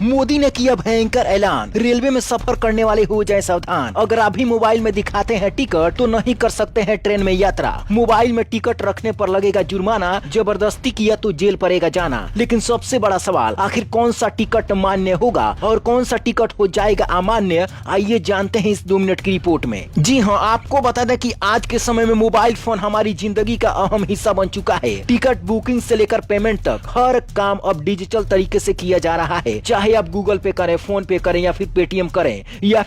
मोदी ने किया भयंकर ऐलान, रेलवे में सफर करने वाले हो जाए सावधान। अगर आप भी मोबाइल में दिखाते हैं टिकट तो नहीं कर सकते हैं ट्रेन में यात्रा। मोबाइल में टिकट रखने पर लगेगा जुर्माना, जबरदस्ती किया तो जेल पड़ेगा जाना। लेकिन सबसे बड़ा सवाल, आखिर कौन सा टिकट मान्य होगा और कौन सा टिकट हो जाएगा अमान्य? आइए जानते हैं इस 2 मिनट की रिपोर्ट में। जी हाँ, आपको बता दें कि आज के समय में मोबाइल फोन हमारी जिंदगी का अहम हिस्सा बन चुका है। टिकट बुकिंग से लेकर पेमेंट तक हर काम अब डिजिटल तरीके से किया जा रहा है। चाहे आप गूगल पे करें, फोन पे करें या फिर पेटीएम करें या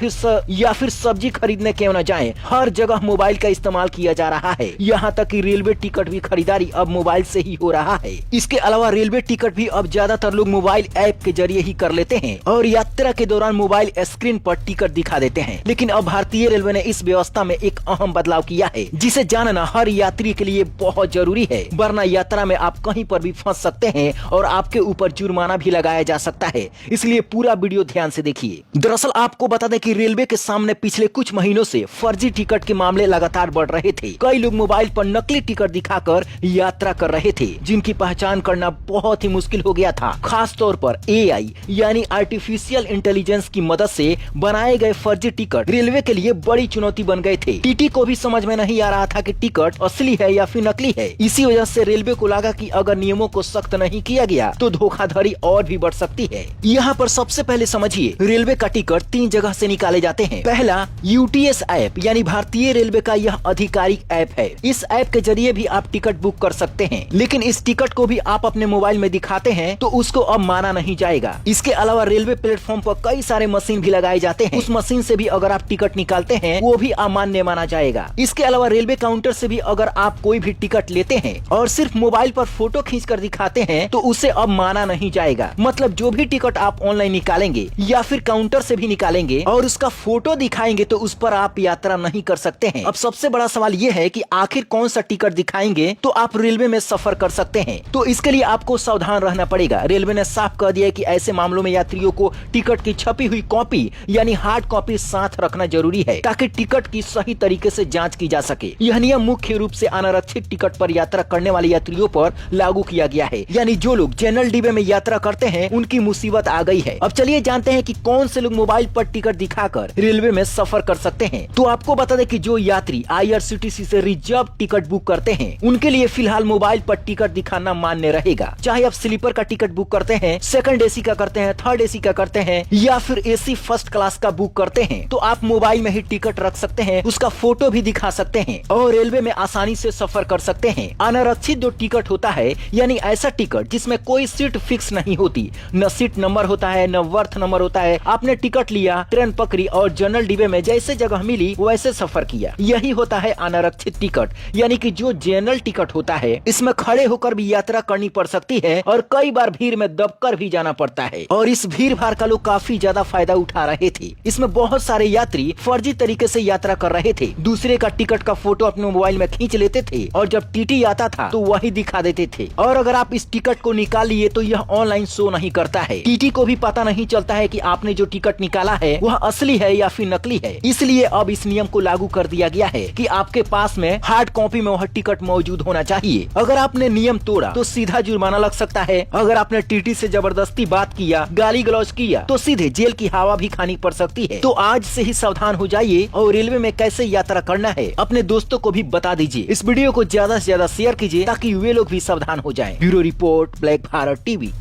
फिर सब्जी खरीदने क्यों न जाएं, हर जगह मोबाइल का इस्तेमाल किया जा रहा है। यहाँ तक कि रेलवे टिकट भी खरीदारी अब मोबाइल से ही हो रहा है। इसके अलावा रेलवे टिकट भी अब ज्यादातर लोग मोबाइल ऐप के जरिए ही कर लेते हैं और यात्रा के दौरान मोबाइल स्क्रीन पर टिकट दिखा देते हैं। लेकिन अब भारतीय रेलवे ने इस व्यवस्था में एक अहम बदलाव किया है, जिसे जानना हर यात्री के लिए बहुत जरूरी है, वरना यात्रा में आप कहीं पर भी फंस सकते हैं और आपके ऊपर जुर्माना भी लगाया जा सकता है। इसलिए पूरा वीडियो ध्यान से देखिए। दरअसल आपको बता दें कि रेलवे के सामने पिछले कुछ महीनों से फर्जी टिकट के मामले लगातार बढ़ रहे थे। कई लोग मोबाइल पर नकली टिकट दिखाकर यात्रा कर रहे थे, जिनकी पहचान करना बहुत ही मुश्किल हो गया था। खास तौर पर एआई यानी आर्टिफिशियल इंटेलिजेंस की मदद से बनाए गए फर्जी टिकट रेलवे के लिए बड़ी चुनौती बन गए थे। टीटी को भी समझ में नहीं आ रहा था कि टिकट असली है या फिर नकली है। इसी वजह से रेलवे को लगा कि अगर नियमों को सख्त नहीं किया गया तो धोखाधड़ी और भी बढ़ सकती है। यहाँ पर सबसे पहले समझिए, रेलवे का टिकट 3 जगह से निकाले जाते हैं। पहला, यूटीएस ऐप यानी भारतीय रेलवे का यह आधिकारिक ऐप है। इस ऐप के जरिए भी आप टिकट बुक कर सकते हैं, लेकिन इस टिकट को भी आप अपने मोबाइल में दिखाते हैं तो उसको अब माना नहीं जाएगा। इसके अलावा रेलवे प्लेटफॉर्म पर कई सारे मशीन भी लगाए जाते हैं। उस मशीन से भी अगर आप टिकट निकालते हैं वो भी अमान्य माना जाएगा। इसके अलावा रेलवे काउंटर से भी अगर आप कोई भी टिकट लेते हैं और सिर्फ मोबाइल पर फोटो खींचकर दिखाते हैं तो उसे अब माना नहीं जाएगा। मतलब जो भी टिकट आप ऑनलाइन निकालेंगे या फिर काउंटर से भी निकालेंगे और उसका फोटो दिखाएंगे तो उस पर आप यात्रा नहीं कर सकते हैं। अब सबसे बड़ा सवाल ये है कि आखिर कौन सा टिकट दिखाएंगे तो आप रेलवे में सफर कर सकते हैं। तो इसके लिए आपको सावधान रहना पड़ेगा। रेलवे ने साफ कह दिया है कि ऐसे मामलों में यात्रियों को टिकट की छपी हुई कॉपी यानी हार्ड कॉपी साथ रखना जरूरी है, ताकि टिकट की सही तरीके से जांच की जा सके। यह नियम मुख्य रूप से अनारक्षित टिकट पर यात्रा करने वाले यात्रियों पर लागू किया गया है, यानी जो लोग जनरल डिब्बे में यात्रा करते हैं उनकी मुसीबत आ गई है। अब चलिए जानते हैं कि कौन से लोग मोबाइल पर टिकट दिखाकर रेलवे में सफर कर सकते हैं। तो आपको बता दें कि जो यात्री आईआरसीटीसी से रिजर्व टिकट बुक करते हैं उनके लिए फिलहाल मोबाइल पर टिकट दिखाना मान्य रहेगा। चाहे आप स्लीपर का टिकट बुक करते हैं, सेकंड एसी का करते हैं, थर्ड एसी का करते हैं या फिर एसी फर्स्ट क्लास का बुक करते हैं, तो आप मोबाइल में ही टिकट रख सकते हैं, उसका फोटो भी दिखा सकते हैं और रेलवे में आसानी से सफर कर सकते हैं। अनारक्षित जो टिकट होता है यानी ऐसा टिकट जिसमें कोई सीट फिक्स नहीं होती, न सीट नंबर होता है न वर्थ नंबर होता है, आपने टिकट लिया, ट्रेन पकड़ी और जनरल डिब्बे में जैसे जगह मिली वैसे सफर किया, यही होता है अनारक्षित टिकट। यानी कि जो जनरल टिकट होता है इसमें खड़े होकर भी यात्रा करनी पड़ सकती है और कई बार भीड़ में दबकर भी जाना पड़ता है और इस भीड़ भाड़ का लोग काफी ज्यादा फायदा उठा रहे थे। इसमें बहुत सारे यात्री फर्जी तरीके से यात्रा कर रहे थे, दूसरे का टिकट का फोटो अपने मोबाइल में खींच लेते थे और जब टीटी आता था तो वही दिखा देते थे। और अगर आप इस टिकट को निकाल लिए तो यह ऑनलाइन शो नहीं करता है। टीटी को भी पता नहीं चलता है कि आपने जो टिकट निकाला है वह असली है या फिर नकली है। इसलिए अब इस नियम को लागू कर दिया गया है कि आपके पास में हार्ड कॉपी में वह टिकट मौजूद होना चाहिए। अगर आपने नियम तोड़ा तो सीधा जुर्माना लग सकता है। अगर आपने टीटी से जबरदस्ती बात किया, गाली गलौज किया तो सीधे जेल की हवा भी खानी पड़ सकती है। तो आज से ही सावधान हो जाइए और रेलवे में कैसे यात्रा करना है अपने दोस्तों को भी बता दीजिए। इस वीडियो को ज्यादा से ज्यादा शेयर कीजिए ताकि वे लोग भी सावधान हो जाएं। Bureau report, black Bharat TV.